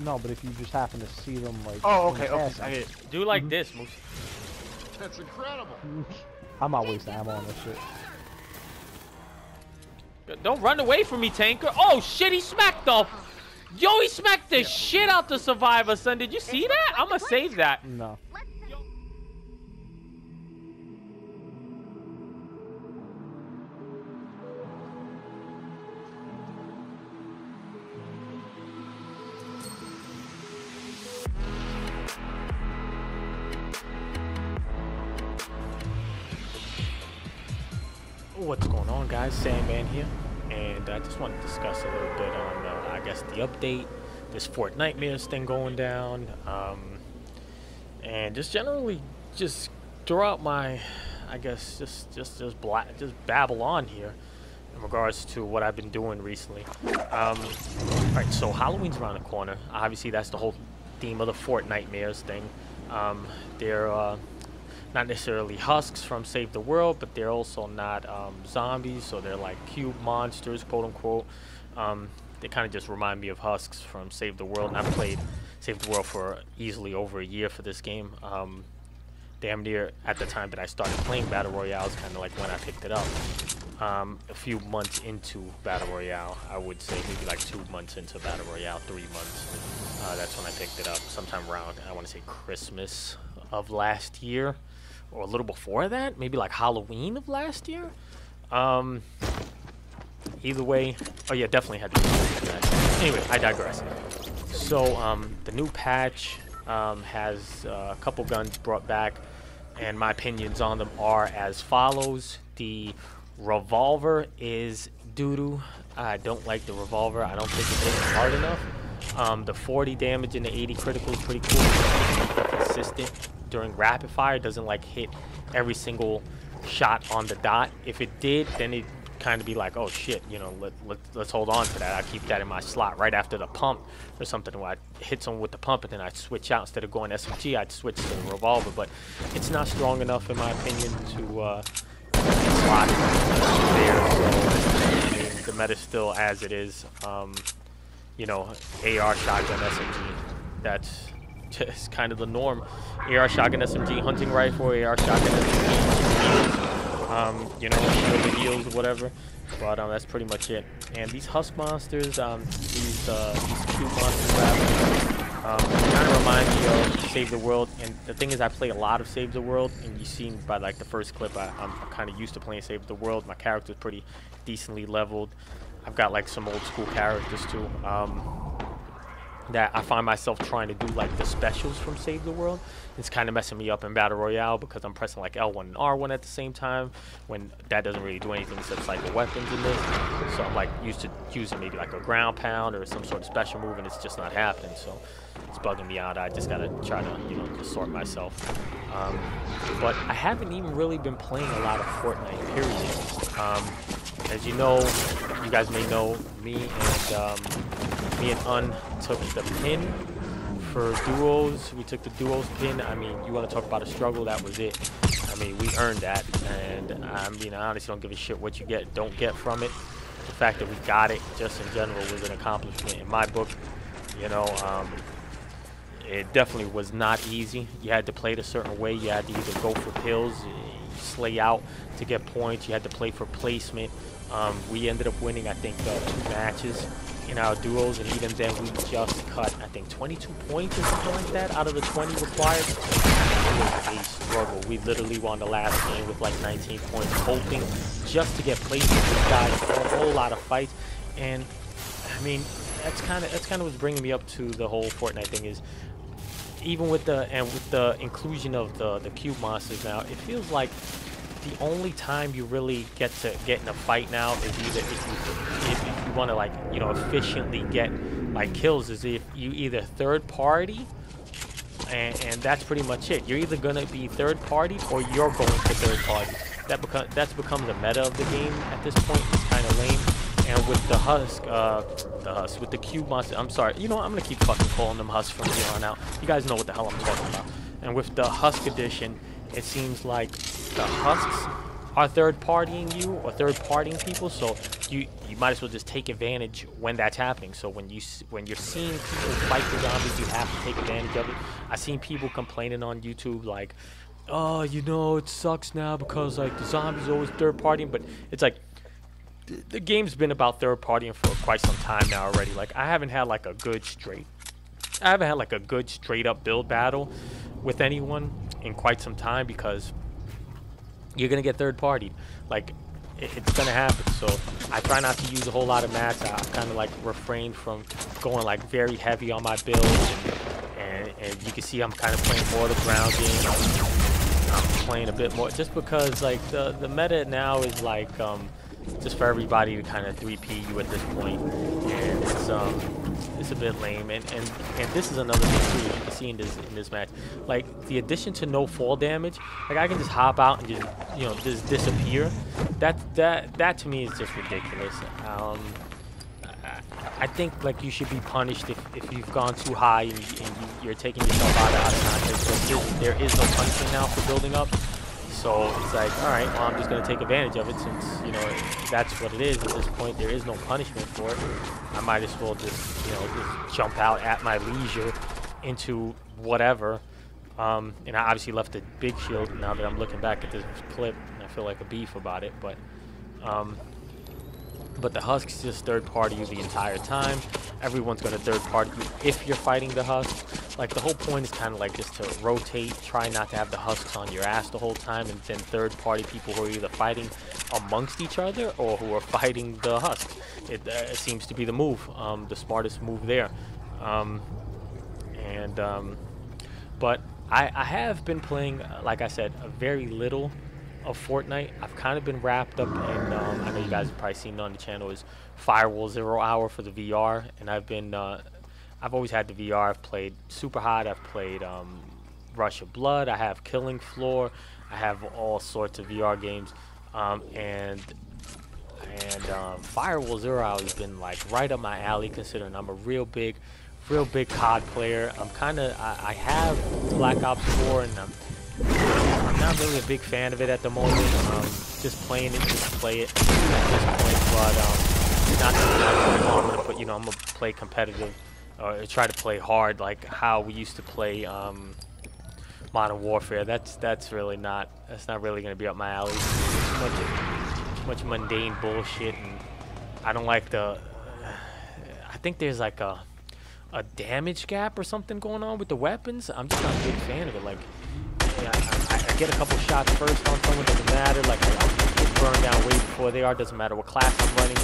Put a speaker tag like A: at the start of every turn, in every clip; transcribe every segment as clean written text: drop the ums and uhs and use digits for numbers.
A: No, but if you just happen to see them like.
B: Oh, okay, okay.
A: Passing,
B: I get it. Do like this, Moose.
C: That's incredible.
A: I'm not wasting ammo on this shit.
B: Don't run away from me, Tanker. Oh shit, he smacked the. Yo, he smacked the shit out the survivor, son. Did you see that? I'm gonna save that.
A: No.
B: What's going on, guys? Sandman here, and I just want to discuss a little bit on, I guess, the update, this Fortnite thing going down, and just generally just throw out my, I guess, just babble on here in regards to what I've been doing recently. All right, so Halloween's around the corner. Obviously, that's the whole theme of the Fortnite thing. They're not necessarily husks from Save the World, but they're also not zombies, so they're like cube monsters, quote unquote. They kind of just remind me of husks from Save the World, and I've played Save the World for easily over a year for this game. Damn near at the time that I started playing Battle Royale is kind of like when I picked it up. A few months into Battle Royale, I would say maybe like 2 months into Battle Royale, 3 months. That's when I picked it up, sometime around, I want to say Christmas of last year. Or a little before that, maybe like Halloween of last year. Either way, oh yeah, definitely had to do that. Anyway, I digress. So the new patch has a couple guns brought back, and my opinions on them are as follows. The revolver is doo-doo. I don't like the revolver. I don't think it hits hard enough. The 40 damage and the 80 critical is pretty cool. It's consistent during rapid fire. It doesn't like hit every single shot on the dot. If it did, then it kind of be like, oh shit, you know, let's hold on to that. I keep that in my slot right after the pump or something, where I hit someone with the pump and then I'd switch out. Instead of going SMG, I'd switch to the revolver, but it's not strong enough in my opinion to slot there. So I mean, the meta's still as it is. You know, AR, shotgun, SMG, that's just kind of the norm. AR, shotgun, SMG, hunting rifle, AR, shotgun, SMG, you know, the heals, whatever. But that's pretty much it. And these husk monsters, these cube monsters, kind of remind me of Save the World. And the thing is, I play a lot of Save the World, and you've seen by like the first clip, I'm kind of used to playing Save the World. My character's pretty decently leveled. I've got like some old school characters too. That I find myself trying to do like the specials from Save the World. It's kind of messing me up in Battle Royale because I'm pressing like L1 and R1 at the same time when that doesn't really do anything except like the weapons in this. So I'm like used to using maybe like a ground pound or some sort of special move, and it's just not happening. So it's bugging me out. I just gotta try to, you know, just sort myself. But I haven't even really been playing a lot of Fortnite, period. As you know, you guys may know, me and Un took the pin for duos. We took the duos pin. I mean, you want to talk about a struggle, that was it. I mean, we earned that, and I mean, I honestly don't give a shit what you don't get from it. The fact that we got it, just in general, was an accomplishment in my book. You know, it definitely was not easy. You had to play it a certain way. You had to either go for kills, slay out to get points. You had to play for placement. We ended up winning, I think, 2 matches in our duos, and even then we just cut, I think, 22 points or something like that out of the 20 required. It was a struggle. We literally won the last game with like 19 points, hoping just to get placed with these guys. A whole lot of fights, and I mean, that's kind of what's bringing me up to the whole Fortnite thing. Is even with the inclusion of the cube monsters now, it feels like the only time you really get to get in a fight now is either if you want to, like, you know, efficiently get like kills, is if you either third party, and that's pretty much it. You're either gonna be third party or you're going to third party. That's become the meta of the game at this point. It's kind of lame. And with the with the cube monster, I'm sorry, you know what, I'm gonna keep fucking calling them husks from here on out. You guys know what the hell I'm talking about. And with the husk edition, it seems like the husks are third partying you or third partying people, so you might as well just take advantage when that's happening. So when you're seeing people fight the zombies, you have to take advantage of it. I've seen people complaining on YouTube like, oh, you know, it sucks now because like the zombies are always third partying, but it's like the game's been about third partying for quite some time now already. Like I haven't had like a good straight up build battle with anyone in quite some time, because you're gonna get third partied. Like it's gonna happen. So I try not to use a whole lot of mats. I kind of like refrain from going like very heavy on my build, and you can see I'm kind of playing more of the ground game. I'm playing a bit more just because like the meta now is like just for everybody to kind of 3P you at this point, and it's a bit lame. And this is another thing too, you can see in this match, like the addition to no fall damage. Like I can just hop out and just, you know, just disappear. That to me is just ridiculous. I think like you should be punished if you've gone too high and you're taking yourself out of context. But there is no punishment now for building up. So it's like, all right, well, I'm just going to take advantage of it since, you know, that's what it is at this point. There is no punishment for it. I might as well just, you know, just jump out at my leisure into whatever. And I obviously left a big shield now that I'm looking back at this clip, and I feel like a beef about it. But the Husks just third party you the entire time. Everyone's going to third party you if you're fighting the Husks. Like the whole point is kind of like just to rotate, try not to have the Husks on your ass the whole time, and then third party people who are either fighting amongst each other or who are fighting the Husks. It seems to be the move, the smartest move there. But I have been playing, like I said, a very little of Fortnite. I've kind of been wrapped up in, I know you guys have probably seen it on the channel, is Firewall 0 Hour for the VR, and I've always had the VR. I've played Super Hot, I've played Rush of Blood, I have Killing Floor, I have all sorts of VR games, and Firewall 0 Hour has been like right up my alley, considering I'm a real big COD player. I have Black Ops 4, and I'm not really a big fan of it at the moment. Just playing it, just play it at this point. But not I'm gonna put, you know, I'm gonna play competitive, or try to play hard like how we used to play Modern Warfare. That's really not. That's not really gonna be up my alley. Too much mundane bullshit, and I don't like the. I think there's like a damage gap or something going on with the weapons. I'm just not a big fan of it. Like. I get a couple shots first on someone, doesn't matter. Like I'll get burned down way before they are. Doesn't matter what class I'm running.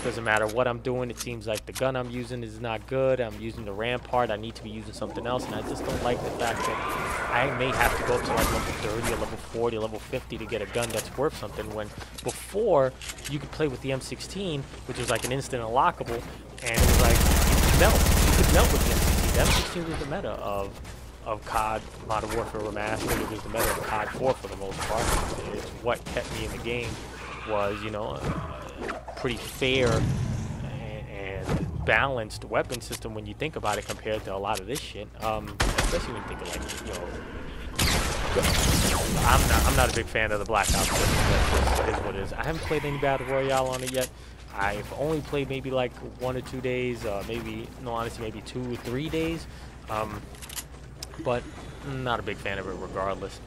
B: Doesn't matter what I'm doing. It seems like the gun I'm using is not good. I'm using the Rampart. I need to be using something else, and I just don't like the fact that I may have to go up to like level 30 or level 40 or level 50 to get a gun that's worth something. When before you could play with the M16, which was like an instant unlockable, and it was like you could melt. You could melt with the M16. The M16 was the meta of COD Modern Warfare Remastered. It was the meta of COD 4 for the most part. It's what kept me in the game, was, you know, a pretty fair and balanced weapon system when you think about it compared to a lot of this shit. Especially when you think of like, you know, I'm not a big fan of the Black Ops. It is what it is. I haven't played any Battle Royale on it yet. I've only played maybe like 1 or 2 days, maybe 2 or 3 days. But not a big fan of it regardless.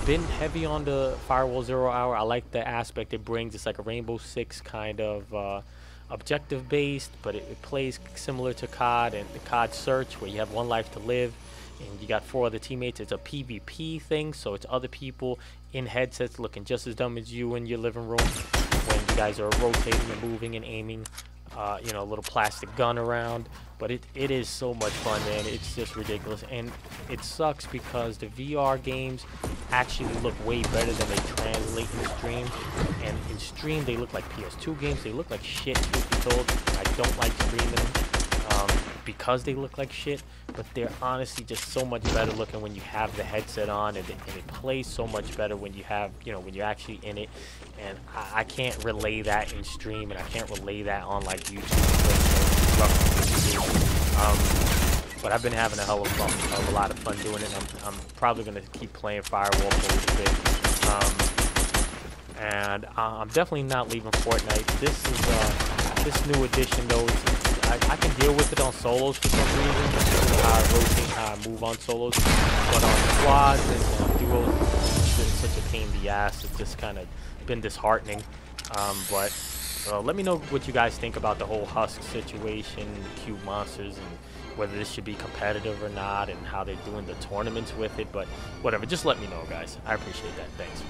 B: Been heavy on the Firewall 0 Hour. I like the aspect it brings. It's like a Rainbow Six kind of objective based, but it plays similar to COD and the COD Search, where you have 1 life to live and you got 4 other teammates. It's a PvP thing, so it's other people in headsets looking just as dumb as you in your living room when you guys are rotating and moving and aiming, you know, a little plastic gun around. But it is so much fun, man. It's just ridiculous. And it sucks because the VR games actually look way better than they translate in stream. And in stream, they look like PS2 games. They look like shit, truth be told. I don't like streaming them because they look like shit. But they're honestly just so much better looking when you have the headset on. And it plays so much better when you have, you know, when you're actually in it. And I can't relay that in stream, and I can't relay that on like YouTube. But I've been having a lot of fun doing it. I'm probably gonna keep playing Firewall for a little bit. and I'm definitely not leaving Fortnite. This new edition though, I can deal with it on solos for some reason. That's just how I rotate, how I move on solos. But on squads and duos, it's been such a pain in the ass. It's just kind of been disheartening. But let me know what you guys think about the whole Husk situation, cube monsters, and whether this should be competitive or not, and how they're doing the tournaments with it. But whatever, just let me know, guys. I appreciate that. Thanks.